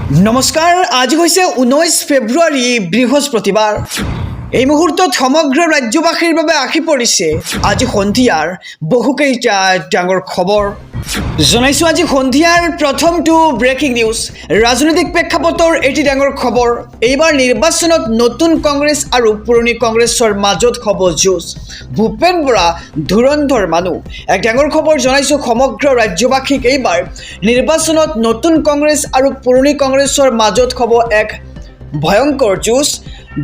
নমস্কাৰ, আজি হৈছে 19 ফেব্ৰুৱাৰী বৃহস্পতিবাৰ। এই মুহূৰ্তত সমগ্ৰ ৰাজ্যবাসীৰ বাবে আহি পৰিছে আজি সন্ধিয়াৰ বহুকেইটা ডাঙৰ খবৰ। জনাইছো আজি সন্ধিয়াৰ প্ৰথমটো ব্ৰেকিং নিউজ। ৰাজনৈতিক প্ৰেক্ষাপটৰ এটি ডাঙৰ খবৰ। এইবাৰ নিৰ্বাচনত নতুন কংগ্ৰেছ আৰু পুৰণি কংগ্ৰেছৰ মাজত হ'ব যুঁজ। ভূপেন বৰা ধুৰন্ধৰ মানুহ। এক ডাঙৰ খবৰ জনাইছো সমগ্ৰ ৰাজ্যবাসীক। এইবাৰ নিৰ্বাচনত নতুন কংগ্ৰেছ আৰু পুৰণি কংগ্ৰেছৰ মাজত হ'ব এক ভয়ংকৰ যুঁজ।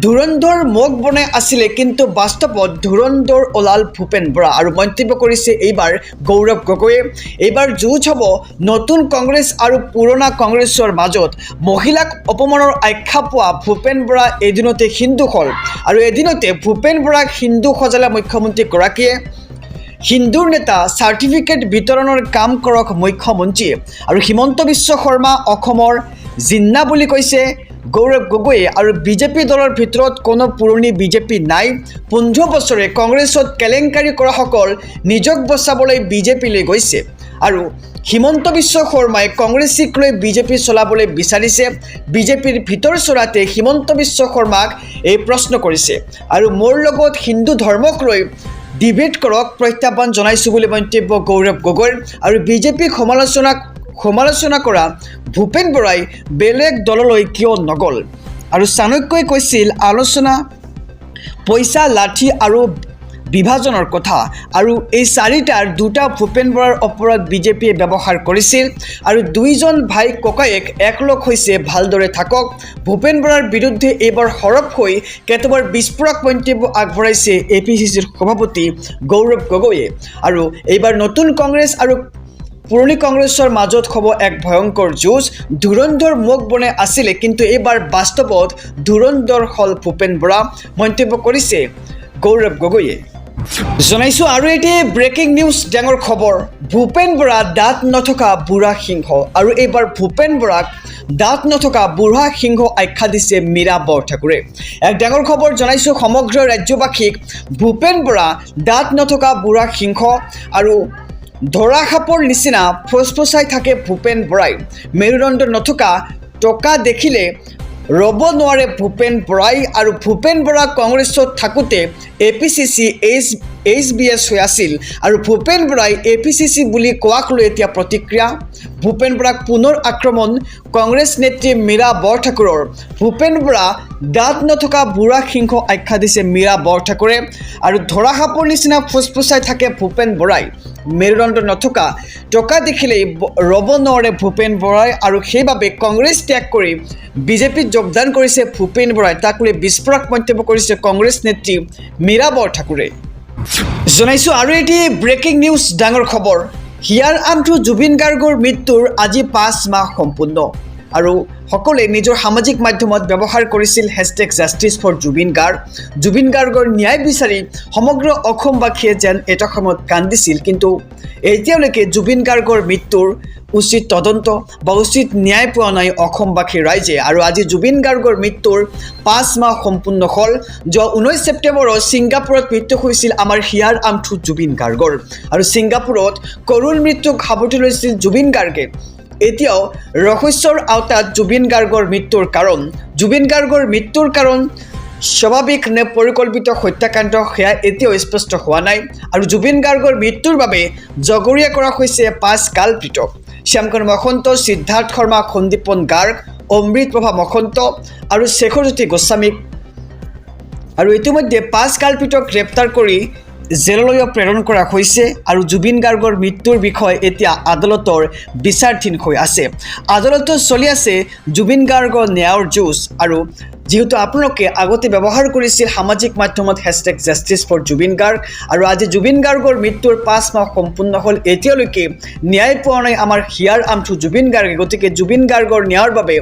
ধুৰন্ধৰ মুখ বনাই আছিলে, কিন্তু বাস্তৱত ধুৰন্ধৰ ওলাল ভূপেন বৰা। আৰু মন্তব্য কৰিছে এইবাৰ গৌৰৱ গগৈয়ে। এইবাৰ যুঁজ হ'ব নতুন কংগ্ৰেছ আৰু পুৰণা কংগ্ৰেছৰ মাজত। মহিলাক অপমানৰ আখ্যা পোৱা ভূপেন বৰা এদিনতে হিন্দু হ'ল, আৰু এদিনতে ভূপেন বৰাক হিন্দু সজালে মুখ্যমন্ত্ৰীগৰাকীয়ে। হিন্দুৰ নেতা চাৰ্টিফিকেট বিতৰণৰ কাম কৰক মুখ্যমন্ত্ৰীয়ে। আৰু হিমন্ত বিশ্ব শৰ্মা অসমৰ জিন্না বুলি কৈছে গৌৰৱ গগৈয়ে। আৰু বিজেপি দলৰ ভিতৰত কোনো পুৰণি বিজেপি নাই। 15 বছৰে কংগ্ৰেছত কেলেংকাৰী কৰাসকল নিজক বচাবলৈ বিজেপিলৈ গৈছে, আৰু হিমন্ত বিশ্ব শৰ্মাই কংগ্ৰেছীক লৈ বিজেপি চলাবলৈ বিচাৰিছে। বিজেপিৰ ভিতৰ চৰাতে হিমন্ত বিশ্ব শৰ্মাক এই প্ৰশ্ন কৰিছে, আৰু মোৰ লগত হিন্দু ধৰ্মক লৈ ডিবেট কৰক প্ৰত্যাহ্বান জনাইছোঁ বুলি মন্তব্য গৌৰৱ গগৈৰ। আৰু বিজেপিক সমালোচনা কৰা ভূপেন বৰাই বেলেগ দললৈ কিয় নগ'ল। আৰু চাণক্যই কৈছিল আলোচনা, পইচা, লাঠি আৰু বিভাজনৰ কথা, আৰু এই চাৰিটাৰ দুটা ভূপেন বৰাৰ ওপৰত বিজেপিয়ে ব্যৱহাৰ কৰিছিল। আৰু দুইজন ভাই ককায়েক একলগ হৈছে, ভালদৰে থাকক। ভূপেন বৰাৰ বিৰুদ্ধে এইবাৰ সৰব হৈ কেতবাৰ বিস্ফোৰক মন্তব্য আগবঢ়াইছে APCCৰ সভাপতি গৌৰৱ গগৈয়ে। আৰু এইবাৰ নতুন কংগ্ৰেছ আৰু পুৰণি কংগ্ৰেছৰ মাজত হ'ব এক ভয়ংকৰ যুঁজ। ধুৰন্ধৰ মুখ বনাই আছিলে, কিন্তু এইবাৰ বাস্তৱত ধুৰন্ধৰ হ'ল ভূপেন বৰা, মন্তব্য কৰিছে গৌৰৱ গগৈয়ে। জনাইছো আৰু এটি ব্ৰেকিং নিউজ, ডাঙৰ খবৰ। ভূপেন বৰা দাঁত নথকা বুঢ়া সিংহ। আৰু এইবাৰ ভূপেন বৰাক দাঁত নথকা বুঢ়া সিংহ আখ্যা দিছে মীৰা বৰঠাকুৰে। এক ডাঙৰ খবৰ জনাইছো সমগ্ৰ ৰাজ্যবাসীক। ভূপেন বৰা দাঁত নথকা বুঢ়া সিংহ, আৰু ধৰা সাপৰ নিচিনা ফচফচাই থাকে ভূপেন বৰাই। মেৰুদণ্ড নথকা টকা দেখিলে ৰ'ব নোৱাৰে ভূপেন বৰাই। আৰু ভূপেন বৰা কংগ্ৰেছত থাকোঁতে APCC HBS হৈ আছিল, আৰু ভূপেন বৰাই APCC বুলি কোৱাক লৈ এতিয়া প্ৰতিক্ৰিয়া। ভূপেন বৰাক পুনৰ আক্ৰমণ কংগ্ৰেছ নেত্ৰী মীৰা বৰঠাকুৰৰ। ভূপেন বৰা দাঁত নথকা বুঢ়া সিংহ আখ্যা দিছে মীৰা বৰঠাকুৰে। আৰু ধৰা সাপৰ নিচিনা ফুচফুচাই থাকে ভূপেন বৰাই। মেৰুদণ্ড নথকা টকা দেখিলেই ৰ'ব নোৱাৰে ভূপেন বৰাই, আৰু সেইবাবে কংগ্ৰেছ ত্যাগ কৰি বিজেপিত যোগদান কৰিছে ভূপেন বৰাই। তাক লৈ বিস্ফোৰক মন্তব্য কৰিছে কংগ্ৰেছ নেত্ৰী মীৰা বৰঠাকুৰে। জনাইছো আৰু এটি ব্ৰেকিং নিউজ, ডাঙৰ খবৰ। হিয়াৰ আমঠু জুবিন গাৰ্গৰ মৃত্যুৰ আজি 5 মাহ সম্পূৰ্ণ। আৰু সকলোৱে নিজৰ সামাজিক মাধ্যমত ব্যৱহাৰ কৰিছিল #JusticeForJubin Garg। জুবিন গাৰ্গৰ ন্যায় বিচাৰি সমগ্ৰ অসমবাসীয়ে যেন এটা সময়ত কান্দিছিল, কিন্তু এতিয়ালৈকে জুবিন গাৰ্গৰ মৃত্যুৰ উচিত তদন্ত বা উচিত ন্যায় পোৱা নাই অসমবাসীৰ ৰাইজে। আৰু আজি জুবিন গাৰ্গৰ মৃত্যুৰ 5 মাহ সম্পূৰ্ণ হ'ল। যোৱা 19 ছেপ্টেম্বৰত ছিংগাপুৰত মৃত্যু হৈছিল আমাৰ হিয়াৰ আমঠু জুবিন গাৰ্গৰ। আৰু ছিংগাপুৰত কৰুণ মৃত্যুক সাৱটি লৈছিল জুবিন গাৰ্গে। এতিয়াও ৰহস্যৰ আওতাত জুবিন গাৰ্গৰ মৃত্যুৰ কাৰণ। জুবিন গাৰ্গৰ মৃত্যুৰ কাৰণ স্বাভাৱিক নে পৰিকল্পিত হত্যাকাণ্ড, সেয়া এতিয়াও স্পষ্ট হোৱা নাই। আৰু জুবিন গাৰ্গৰ মৃত্যুৰ বাবে জগৰীয়া কৰা হৈছে 5 কালপৃতক: শ্যামকানু মহন্ত, সিদ্ধাৰ্থ শৰ্মা, সন্দীপন গাৰ্গ, অমৃতপ্ৰভা মহন্ত আৰু শেখৰজ্যোতি গোস্বামীক। আৰু ইতিমধ্যে 5 কালপৃতক গ্ৰেপ্তাৰ কৰি জেললৈ প্ৰেৰণ কৰা হৈছে। আৰু জুবিন গাৰ্গৰ মৃত্যুৰ বিষয়ে এতিয়া আদালতৰ বিচাৰাধীন হৈ আছে। আদালতত চলি আছে জুবিন গাৰ্গৰ ন্যায়ৰ যুঁজ। আৰু যিহেতু আপোনালোকে আগতে ব্যৱহাৰ কৰিছিল সামাজিক মাধ্যমত #JusticeForJubin Garg, আৰু আজি জুবিন গাৰ্গৰ মৃত্যুৰ 5 মাহ সম্পূৰ্ণ হ'ল। এতিয়ালৈকে ন্যায় পোৱা নাই আমাৰ হিয়াৰ আমঠু জুবিন গাৰ্গে। গতিকে জুবিন গাৰ্গৰ ন্যায়ৰ বাবে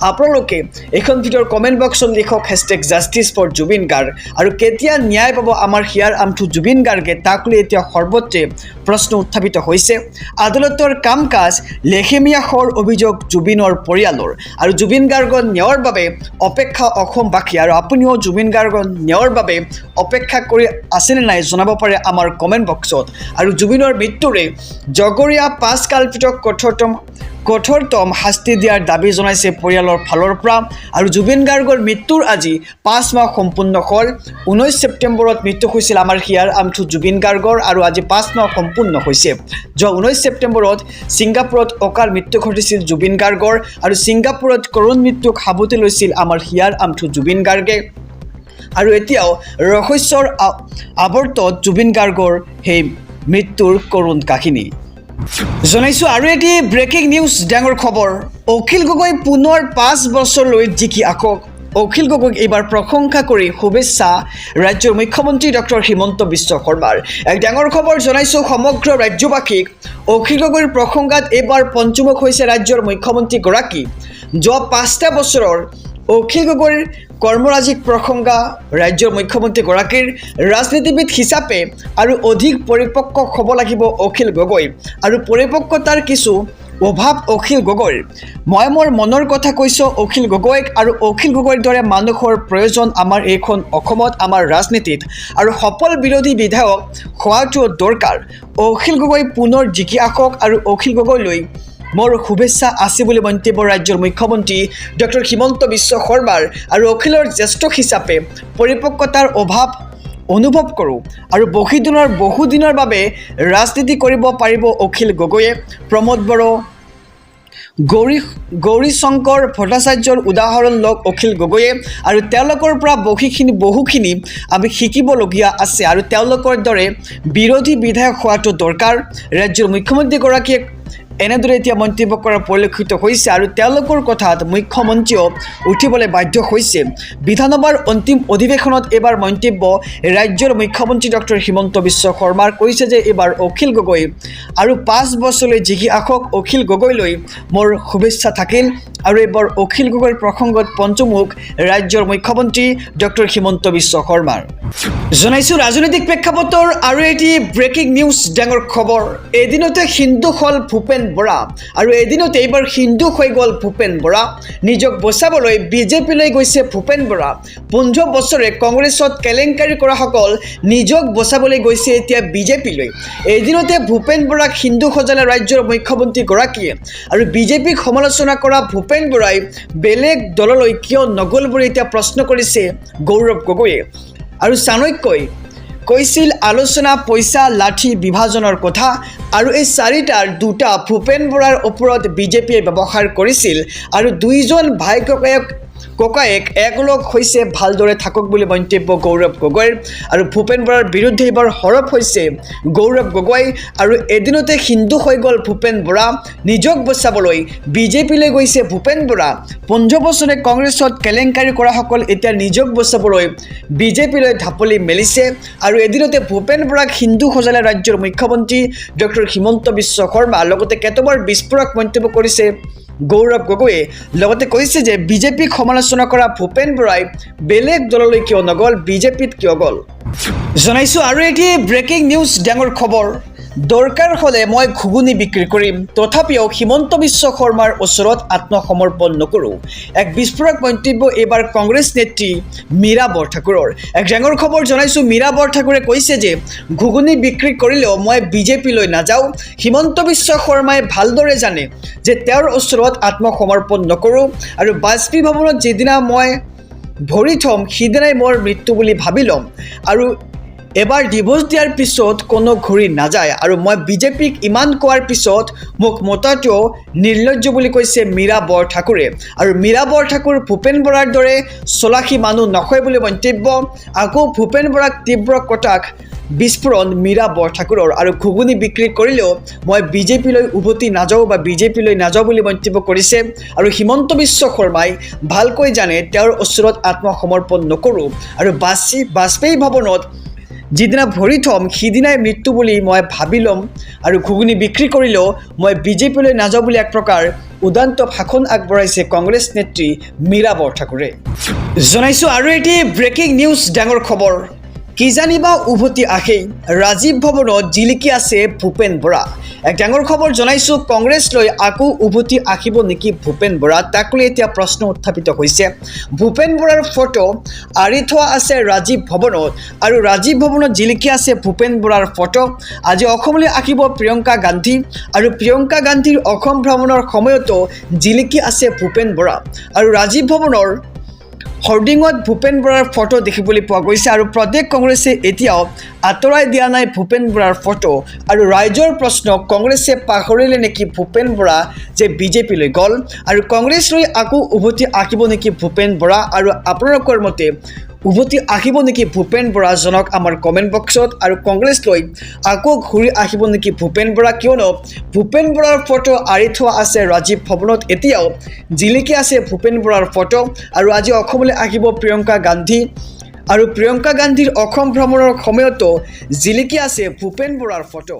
আপোনালোকে এইখন ভিডিঅ'ৰ কমেণ্ট বক্সত লিখক #JusticeForJubin Garg। আৰু কেতিয়া ন্যায় পাব আমাৰ হিয়াৰ আমঠু জুবিন গাৰ্গে, তাক লৈ এতিয়া সৰ্বত্ৰে প্ৰশ্ন উত্থাপিত হৈছে। আদালতৰ কাম কাজ লেখেমীয়া হোৱাৰ অভিযোগ জুবিনৰ পৰিয়ালৰ। আৰু জুবিন গাৰ্গৰ ন্যায়ৰ বাবে অপেক্ষা অসমবাসী আৰু আপুনিও জুবিন গাৰ্গৰ ন্যায়ৰ বাবে অপেক্ষা কৰি আছেনে নাই জনাব পাৰে আমাৰ কমেণ্ট বক্সত। আৰু জুবিনৰ মৃত্যুৰে জগৰীয়া 5 কালপিতক কঠোৰতম শাস্তি দিয়াৰ দাবী জনাইছে পৰিয়ালৰ ফালৰ পৰা। আৰু জুবিন গাৰ্গৰ মৃত্যুৰ আজি 5 মাহ সম্পূৰ্ণ হ'ল। 19 ছেপ্টেম্বৰত মৃত্যু হৈছিল আমাৰ হিয়াৰ আমঠু জুবিন গাৰ্গৰ আৰু আজি 5 মাহ সম্পূৰ্ণ হৈছে। যোৱা 19 ছেপ্টেম্বৰত ছিংগাপুৰত অকাল মৃত্যু ঘটিছিল জুবিন গাৰ্গৰ আৰু ছিংগাপুৰত কৰুণ মৃত্যুক সাবটি লৈছিল আমাৰ হিয়াৰ আমঠু জুবিন গাৰ্গে। আৰু এতিয়াও ৰহস্যৰ আৱৰ্তত জুবিন গাৰ্গৰ সেই মৃত্যুৰ কৰুণ কাহিনী জনাইছোঁ। আৰু এটি ব্ৰেকিং নিউজ ডাঙৰ খবৰ, অখিল গগৈ পুনৰ 5 বছৰলৈ জিকি আকক। অখিল গগৈক এইবাৰ প্ৰশংসা কৰি শুভেচ্ছা ৰাজ্যৰ মুখ্যমন্ত্ৰী ডক্টৰ হিমন্ত বিশ্ব শৰ্মাৰ। এক ডাঙৰ খবৰ জনাইছোঁ সমগ্ৰ ৰাজ্যবাসীক। অখিল গগৈৰ প্ৰশংসাত এইবাৰ পঞ্চমুখ হৈছে ৰাজ্যৰ মুখ্যমন্ত্ৰীগৰাকী। যোৱা 5টা বছৰৰ অখিল গগৈৰ কৰ্মৰাজিক প্ৰশংসা ৰাজ্যৰ মুখ্যমন্ত্ৰীগৰাকীৰ। ৰাজনীতিবিদ হিচাপে আৰু অধিক পৰিপক্ক হ'ব লাগিব অখিল গগৈ আৰু পৰিপক্কতাৰ কিছু অভাৱ অখিল গগৈৰ। মই মোৰ মনৰ কথা কৈছোঁ অখিল গগৈক আৰু অখিল গগৈৰ দৰে মানুহৰ প্ৰয়োজন আমাৰ এইখন অসমত, আমাৰ ৰাজনীতিত আৰু সফল বিৰোধী বিধায়ক হোৱাটো দৰকাৰ। অখিল গগৈ পুনৰ জিকি আহক আৰু অখিল গগৈলৈ মোৰ শুভেচ্ছা আছে বুলি মন্তব্য ৰাজ্যৰ মুখ্যমন্ত্ৰী ডক্টৰ হিমন্ত বিশ্ব শৰ্মাৰ। আৰু অখিলৰ জ্যেষ্ঠ হিচাপে পৰিপক্কতাৰ অভাৱ অনুভৱ কৰোঁ আৰু বহুদিনৰ বাবে ৰাজনীতি কৰিব পাৰিব অখিল গগৈয়ে। প্ৰমোদ বড়ো, গৌৰীশংকৰ ভট্টাচাৰ্যৰ উদাহৰণ লওক অখিল গগৈয়ে আৰু তেওঁলোকৰ পৰা বহুখিনি আমি শিকিবলগীয়া আছে আৰু তেওঁলোকৰ দৰে বিৰোধী বিধায়ক হোৱাটো দৰকাৰ। ৰাজ্যৰ মুখ্যমন্ত্ৰীগৰাকীয়ে এনেদৰে এতিয়া মন্তব্য কৰা পৰিলক্ষিত হৈছে আৰু তেওঁলোকৰ কথাত মুখ্যমন্ত্ৰীও উঠিবলৈ বাধ্য হৈছে। বিধানসভাৰ অন্তিম অধিৱেশনত এইবাৰ মন্তব্য ৰাজ্যৰ মুখ্যমন্ত্ৰী ডক্টৰ হিমন্ত বিশ্ব শৰ্মাৰ কৈছে যে এইবাৰ অখিল গগৈ আৰু 5 বছৰলৈ জিকি আহক। অখিল গগৈলৈ মোৰ শুভেচ্ছা থাকিল। আৰু এইবাৰ অখিল গগৈৰ প্ৰসংগত পঞ্চমুখ ৰাজ্যৰ মুখ্যমন্ত্ৰী ডক্টৰ হিমন্ত বিশ্ব শৰ্মাৰ। জনাইছোঁ ৰাজনৈতিক প্ৰেক্ষাপটৰ আৰু এটি ব্ৰেকিং নিউজ ডাঙৰ খবৰ, এদিনতে হিন্দু হ'ল ভূপেন বৰা আৰু এদিনতে এইবাৰ হিন্দু হৈ গ'ল ভূপেন বৰা। নিজক বচাবলৈ বিজেপিলৈ গৈছে ভূপেন বৰা। 15 বছৰে কংগ্ৰেছত কেলেংকাৰী কৰাসকল নিজক বচাবলৈ গৈছে এতিয়া বিজেপিলৈ। এদিনতে ভূপেন বৰাক হিন্দু সজালে ৰাজ্যৰ মুখ্যমন্ত্ৰীগৰাকীয়ে আৰু বিজেপিক সমালোচনা কৰা ভূপেন বৰাই বেলেগ দললৈ কিয় নগ'ল বুলি এতিয়া প্ৰশ্ন কৰিছে গৌৰৱ গগৈয়ে। আৰু চাণক্যই কৈছিল আলোচনা পইচা লাঠি বিভাজনৰ কথা আৰু এই 4টাৰ 2টা ভূপেন বৰাৰ ওপৰত বিজেপিয়ে ব্যৱহাৰ কৰিছিল আৰু 2জন ভাই ককায়েক একলগ হৈছে ভালদৰে থাকক বুলি মন্তব্য গৌৰৱ গগৈৰ। আৰু ভূপেন বৰাৰ বিৰুদ্ধে এইবাৰ সৰব হৈছে গৌৰৱ গগৈ আৰু এদিনতে হিন্দু হৈ গ'ল ভূপেন বৰা। নিজক বচাবলৈ বিজেপিলৈ গৈছে ভূপেন বৰা। 15 বছৰে কংগ্ৰেছত কেলেংকাৰী কৰাসকল এতিয়া নিজক বচাবলৈ বিজেপিলৈ ঢাপলি মেলিছে আৰু এদিনতে ভূপেন বৰাক হিন্দু সজালে ৰাজ্যৰ মুখ্যমন্ত্ৰী ডক্টৰ হিমন্ত বিশ্ব শৰ্মা। লগতে কেতবোৰ বিস্ফোৰক মন্তব্য কৰিছে গৌৰৱ গগৈয়ে। লগতে কৈছে যে বিজেপিক সমালোচনা কৰা ভূপেন বৰাই বেলেগ দললৈ কিয় নগ'ল, বিজেপিত কিয় গ'ল জনাইছোঁ। আৰু এটি ব্ৰেকিং নিউজ ডাঙৰ খবৰ, দৰকাৰ হ'লে মই ঘুগুনি বিক্ৰী কৰিম, তথাপিও হিমন্ত বিশ্ব শৰ্মাৰ ওচৰত আত্মসমৰ্পণ নকৰোঁ। এক বিস্ফোৰক মন্তব্য এইবাৰ কংগ্ৰেছ নেত্ৰী মীৰা বৰঠাকুৰৰ। এক ডাঙৰ খবৰ জনাইছোঁ, মীৰা বৰঠাকুৰে কৈছে যে ঘুগুনি বিক্ৰী কৰিলেও মই বিজেপিলৈ নাযাওঁ। হিমন্ত বিশ্ব শৰ্মাই ভালদৰে জানে যে তেওঁৰ ওচৰত আত্মসমৰ্পণ নকৰোঁ আৰু বাজপেয়ী ভৱনত যিদিনা মই ভৰি থ'ম সিদিনাই মোৰ মৃত্যু বুলি ভাবি ল'ম আৰু এবাৰ ডিভোৰ্চ দিয়াৰ পিছত কোনো ঘূৰি নাযায় আৰু মই বিজেপিক ইমান কোৱাৰ পিছত মোক মতাটোও নিৰ্লজ্জ বুলি কৈছে মীৰা বৰঠাকুৰে। আৰু মীৰা বৰঠাকুৰ ভূপেন বৰাৰ দৰে চলাখী মানুহ নহয় বুলি মন্তব্য। আকৌ ভূপেন বৰাক তীব্ৰ কটাক্ষ বিস্ফোৰণ মীৰা বৰঠাকুৰৰ। আৰু ঘুগুনি বিক্ৰী কৰিলেও মই বিজেপিলৈ উভতি নাযাওঁ বা বিজেপিলৈ নাযাওঁ বুলি মন্তব্য কৰিছে। আৰু হিমন্ত বিশ্ব শৰ্মাই ভালকৈ জানে তেওঁৰ ওচৰত আত্মসমৰ্পণ নকৰোঁ আৰু বাজপেয়ী ভৱনত যিদিনা ভৰি থ'ম সিদিনাই মৃত্যু বুলি মই ভাবি ল'ম আৰু ঘুগুনি বিক্ৰী কৰিলেও মই বিজেপিলৈ নাযাওঁ বুলি এক প্ৰকাৰ উদান্ত ভাষণ আগবঢ়াইছে কংগ্ৰেছ নেত্ৰী মীৰা বৰঠাকুৰে। জনাইছোঁ আৰু এটি ব্ৰেকিং নিউজ ডাঙৰ খবৰ, কিজানিবা উভতি আহেই ৰাজীৱ ভৱনত জিলিকি আছে ভূপেন বৰা। এক ডাঙৰ খবৰ জনাইছোঁ, কংগ্ৰেছ লৈ আকৌ উভতি আহিব নেকি ভূপেন বৰা, তাক লৈ এতিয়া প্ৰশ্ন উত্থাপিত হৈছে। ভূপেন বৰাৰ ফটো আঁৰি থোৱা আছে ৰাজীৱ ভৱনত আৰু ৰাজীৱ ভৱনত জিলিকি আছে ভূপেন বৰাৰ ফটো। আজি অসমলৈ আহিব প্ৰিয়ংকা গান্ধী আৰু প্ৰিয়ংকা গান্ধীৰ অসম ভ্ৰমণৰ সময়তো জিলিকি আছে ভূপেন বৰা আৰু ৰাজীৱ ভৱনৰ হৰ্ডিঙত ভূপেন বৰাৰ ফটো দেখিবলৈ পোৱা গৈছে আৰু প্ৰদেশ কংগ্ৰেছে এতিয়াও আঁতৰাই দিয়া নাই ভূপেন বৰাৰ ফটো। আৰু ৰাইজৰ প্ৰশ্ন, কংগ্ৰেছে পাহৰিলে নেকি ভূপেন বৰা যে বিজেপিলৈ গ'ল আৰু কংগ্ৰেছ লৈ আকৌ উভতি আহিব নেকি ভূপেন বৰা, আৰু আপোনালোকৰ মতে উভতি আহিব নেকি ভূপেন বৰা, জনাওক আমাৰ কমেণ্ট বক্সত। আৰু কংগ্ৰেছ লৈ আকৌ ঘূৰি আহিব নেকি ভূপেন বৰা, কিয়নো ভূপেন বৰাৰ ফটো আঁৰি থোৱা আছে ৰাজীৱ ভৱনত, এতিয়াও জিলিকি আছে ভূপেন বৰাৰ ফটো। আৰু আজি অসমলৈ আহিব প্ৰিয়ংকা গান্ধী আৰু প্ৰিয়ংকা গান্ধীৰ অসম ভ্ৰমণৰ সময়তো জিলিকি আছে ভূপেন বৰাৰ ফটো।